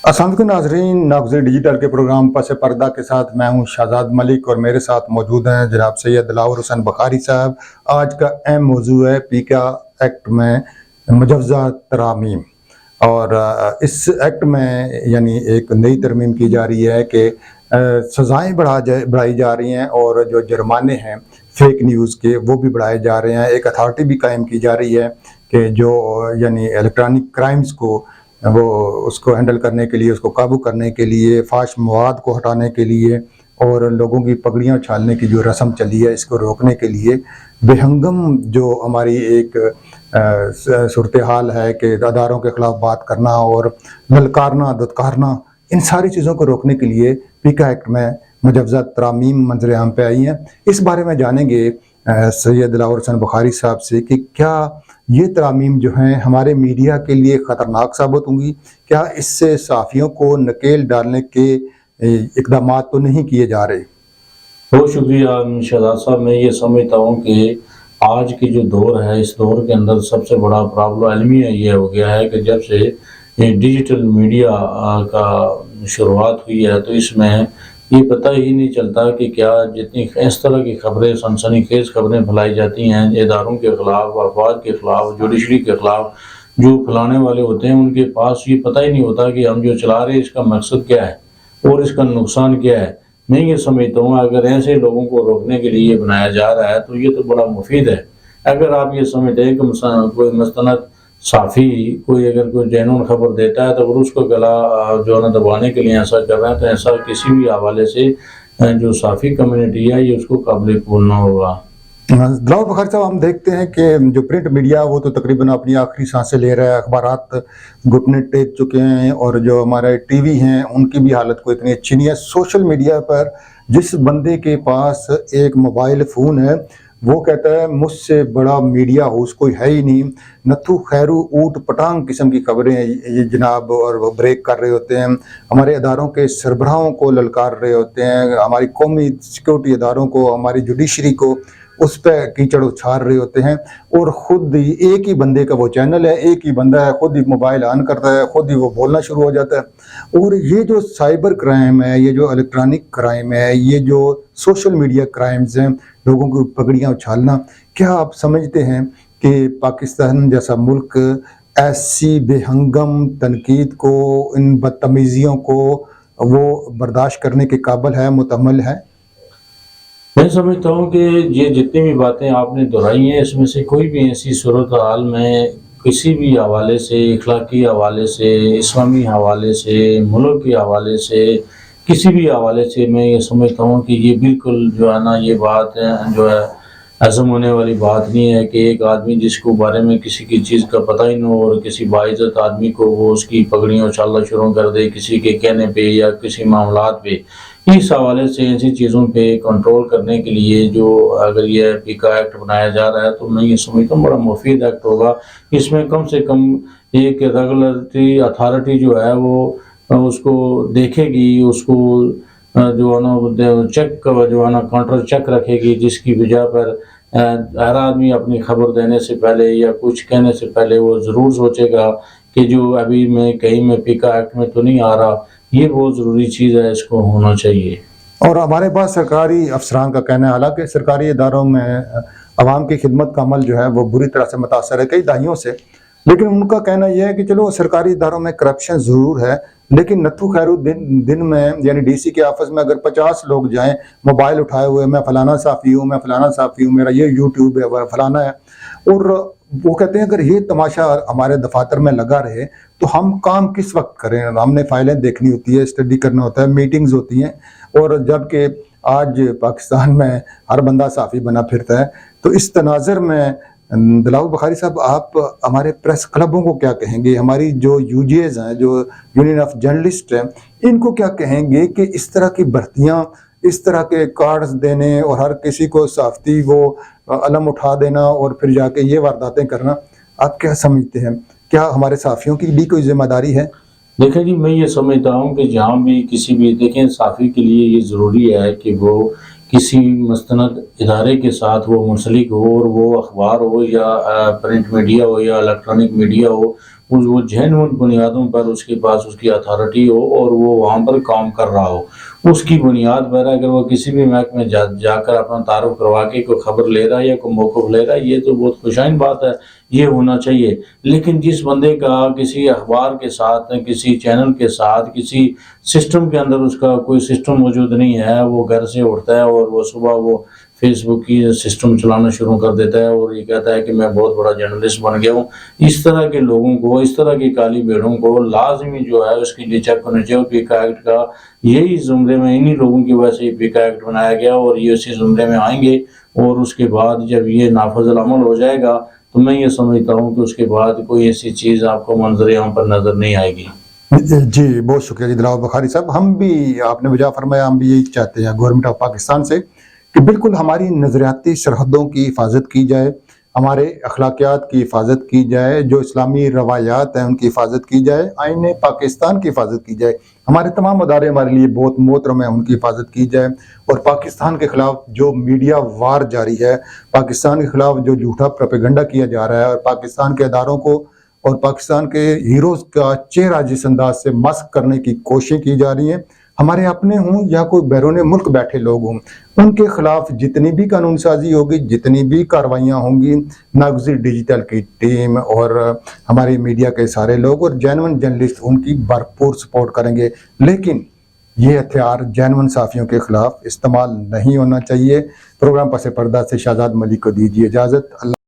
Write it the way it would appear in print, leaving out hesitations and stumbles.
अस्सलाम वालेकुम नाज़रीन, नागज़ीर डिजिटल के प्रोग्राम पस पर्दा के साथ मैं हूं शाहजाद मलिक और मेरे साथ मौजूद हैं जनाब सैयद दिलावर हुसैन बुखारी साहब। आज का अहम मौजू है पीका एक्ट में मुजव्वज़ा तरामीम। और इस एक्ट में यानी एक नई तरमीम की जा रही है कि सज़ाएँ बढ़ाई जा रही हैं और जो जुर्माने हैं फेक न्यूज़ के वो भी बढ़ाए जा रहे हैं। एक अथॉरिटी भी कायम की जा रही है कि जो यानी इलेक्ट्रॉनिक क्राइम्स को वो उसको हैंडल करने के लिए, उसको काबू करने के लिए, फाश मवाद को हटाने के लिए और लोगों की पगड़ियाँ उछालने की जो रस्म चली है इसको रोकने के लिए बेहंगम जो हमारी एक सूरत हाल है कि अदारों के ख़िलाफ़ बात करना और ललकारना दुत्कारना, इन सारी चीज़ों को रोकने के लिए पीका एक्ट में मुजव्वज़ा तरामीम मंजर आम पे आई हैं। इस बारे में जानेंगे सैयद दिलावर हुसैन बुखारी साहब से कि क्या ये तरामीम जो हैं हमारे मीडिया के लिए ख़तरनाक साबित होंगी, क्या इससे सहाफ़ियों को नकेल डालने के इक़दामात तो नहीं किए जा रहे। बहुत शुक्रिया शहजाद साहब। मैं ये समझता हूँ कि आज की जो दौर है, इस दौर के अंदर सबसे बड़ा प्रॉब्लम अलमिया ये हो गया है कि जब से डिजिटल मीडिया का शुरुआत हुई है तो इसमें ये पता ही नहीं चलता कि क्या जितनी इस तरह की खबरें, सनसनीखेज खबरें फैलाई जाती हैं इदारों के ख़िलाफ़, अफवाद के ख़िलाफ़, जुडिशरी के ख़िलाफ़, जो फैलाने वाले होते हैं उनके पास ये पता ही नहीं होता कि हम जो चला रहे हैं इसका मकसद क्या है और इसका नुकसान क्या है। मैं ये समझता हूँ अगर ऐसे लोगों को रोकने के लिए बनाया जा रहा है तो ये तो बड़ा मुफीद है। अगर आप ये समझते हैं कि कोई मस्तनद साफ़ी कोई अगर कोई जेन्युइन खबर देता है तो अगर उसको गला जो है ना दबाने के लिए ऐसा कर रहा है तो ऐसा किसी भी हवाले से जो साफ़ी कम्युनिटी है ये उसको काबिल कबूल ना होगा। दिलावर बुखारी साहब, हम देखते हैं कि जो प्रिंट मीडिया वो तो तकरीबन अपनी आखिरी सांसें ले रहा है, अखबारात घुटने टेक चुके हैं और जो हमारे टीवी हैं उनकी भी हालत कोई इतनी अच्छी नहीं है। सोशल मीडिया पर जिस बंदे के पास एक मोबाइल फ़ोन है वो कहता है मुझसे बड़ा मीडिया हाउस कोई है ही नहीं। नथु खैरू ऊट पटांग किस्म की खबरें ये जनाब और वो ब्रेक कर रहे होते हैं, हमारे अदारों के सरबराहों को ललकार रहे होते हैं, हमारी कौमी सिक्योरिटी अदारों को, हमारी जुडिशरी को उस पर कीचड़ उछाल रहे होते हैं। और ख़ुद एक ही बंदे का वो चैनल है, एक ही बंदा है, ख़ुद ही मोबाइल ऑन करता है, ख़ुद ही वो बोलना शुरू हो जाता है। और ये जो साइबर क्राइम है, ये जो इलेक्ट्रॉनिक क्राइम है, ये जो सोशल मीडिया क्राइम्स हैं, लोगों की पगड़ियाँ उछालना, क्या आप समझते हैं कि पाकिस्तान जैसा मुल्क ऐसी बेहंगम तनकीद को, इन बदतमीज़ियों को वो बर्दाश्त करने के काबिल है, मुतहम्मिल है? मैं समझता हूँ कि ये जितनी भी बातें आपने दोहराई हैं इसमें से कोई भी ऐसी सूरत हाल में किसी भी हवाले से, इखलाकी हवाले से, इस्लामी हवाले से, मुल्क के हवाले से, किसी भी हवाले से मैं ये समझता हूँ कि ये बिल्कुल जो है ना ये बात जो है हज़म होने वाली बात नहीं है कि एक आदमी जिसको बारे में किसी की चीज़ का पता ही ना हो और किसी बाइज़्ज़त आदमी को वो उसकी पगड़ियाँ उछालना शुरू कर दे किसी के कहने पे या किसी मामलात पे। इस हवाले से ऐसी चीज़ों पे कंट्रोल करने के लिए जो अगर ये पीका एक्ट बनाया जा रहा है तो मैं ये समझता हूँ बड़ा मुफीद एक्ट होगा। इसमें कम से कम एक रेगुलेटरी अथॉरिटी जो है वो उसको देखेगी, उसको जो है ना चेक जो है ना काउंटर चेक रखेगी, जिसकी वजह पर हर आदमी अपनी खबर देने से पहले या कुछ कहने से पहले वो ज़रूर सोचेगा कि जो अभी मैं कहीं में पीका एक्ट में तो नहीं आ रहा, ये बहुत ज़रूरी चीज़ है, इसको होना चाहिए। और हमारे पास सरकारी अफसरान का कहना है, हालांकि सरकारी इदारों में आवाम की खिदमत का अमल जो है वो बुरी तरह से मुतासर है कई दहाइयों से, लेकिन उनका कहना यह है कि चलो सरकारी इदारों में करप्शन ज़रूर है, लेकिन नथु खैरू दिन में यानी डीसी के ऑफिस में अगर 50 लोग जाएं मोबाइल उठाए हुए, मैं फलाना साफ़ी हूँ, मैं फलाना साफ़ी हूँ, मेरा ये यूट्यूब है, वह फलाना है, और वो कहते हैं अगर ये तमाशा हमारे दफातर में लगा रहे तो हम काम किस वक्त करें। हमने फाइलें देखनी होती है, स्टडी करना होता है, मीटिंग्स होती हैं, और जबकि आज पाकिस्तान में हर बंदा साफ़ी बना फिरता है। तो इस तनाज़र में दिलावर बुखारी साहब, आप हमारे प्रेस क्लबों को क्या कहेंगे, हमारी जो यूजेज हैं, जो यूनियन ऑफ जर्नलिस्ट हैं, इनको क्या कहेंगे कि इस तरह की भर्तियां, इस तरह के कार्ड्स देने और हर किसी को साफ़ी वो अलम उठा देना और फिर जाके ये वारदातें करना, आप क्या समझते हैं, क्या हमारे साफ़ियों की भी कोई जिम्मेदारी है? देखें जी, मैं ये समझता हूँ कि जहाँ भी किसी भी देखें साफ़ी के लिए ये ज़रूरी है कि वो किसी मुस्तनद इदारे के साथ वो मुंसलिक हो, और वो अखबार हो या प्रिंट मीडिया हो या इलेक्ट्रॉनिक मीडिया हो, وہ जेन्युइन بنیادوں پر اس کے پاس اس کی اتھارٹی ہو اور وہ وہاں پر کام کر رہا ہو، اس کی بنیاد پر اگر وہ کسی بھی محکمے میں جا کر اپنا تعارف کروا کے کوئی خبر لے رہا ہے یا کوئی موقف لے رہا ہے، یہ تو بہت خوشائن بات ہے، یہ ہونا چاہیے۔ لیکن جس بندے کا کسی اخبار کے ساتھ، کسی چینل کے ساتھ، کسی سسٹم کے اندر اس کا کوئی سسٹم موجود نہیں ہے، وہ گھر سے اٹھتا ہے اور وہ صبح وہ فیس بک کی سسٹم چلانا شروع کر دیتا ہے اور یہ کہتا ہے کہ میں بہت بڑا جرنلسٹ بن گیا ہوں، اس طرح کے لوگوں کو، اس طرح کی کالی بھیڑوں کو لازمی جو ہے اس کے لیے چیک ہونا چاہیے۔ پیکا ایکٹ کا یہی زمرے میں، انہی لوگوں کی وجہ سے یہ پیکا ایکٹ بنایا گیا اور یہ اسی زمرے میں آئیں گے، اور اس کے بعد جب یہ نافذ العمل ہو جائے گا تو میں یہ سمجھتا ہوں کہ اس کے بعد کوئی ایسی چیز آپ کو منظر عام پر نظر نہیں آئے گی۔ جی بہت شکریہ جی دلاور بخاری صاحب، ہم بھی، آپ نے وجہ فرمایا، ہم بھی یہی چاہتے ہیں گورنمنٹ آف پاکستان سے کہ بالکل ہماری نظریاتی سرحدوں کی حفاظت کی جائے، ہمارے اخلاقیات کی حفاظت کی جائے، جو اسلامی روایات ہیں ان کی حفاظت کی جائے، آئین پاکستان کی حفاظت کی جائے، ہمارے تمام ادارے ہمارے لیے بہت محترم ہیں، ان کی حفاظت کی جائے، اور پاکستان کے خلاف جو میڈیا وار جاری ہے، پاکستان کے خلاف جو جھوٹا پروپیگنڈا کیا جا رہا ہے، اور پاکستان کے اداروں کو اور پاکستان کے ہیروز کا چہرہ جس انداز سے مسخ کرنے کی کوششیں کی جا رہی ہیں، ہمارے اپنے ہوں یا کوئی بیرون ملک بیٹھے لوگ ہوں، ان کے خلاف جتنی بھی قانون سازی ہوگی، جتنی بھی کاروائیاں ہوں گی، ناگزیر ڈیجیٹل کی ٹیم اور ہماری میڈیا کے سارے لوگ اور جینون جرنلسٹ ان کی بھرپور سپورٹ کریں گے، لیکن یہ ہتھیار جینون صحافیوں کے خلاف استعمال نہیں ہونا چاہیے۔ پروگرام پس پردہ سے شہزاد ملک کو دیجیے اجازت۔ اللہ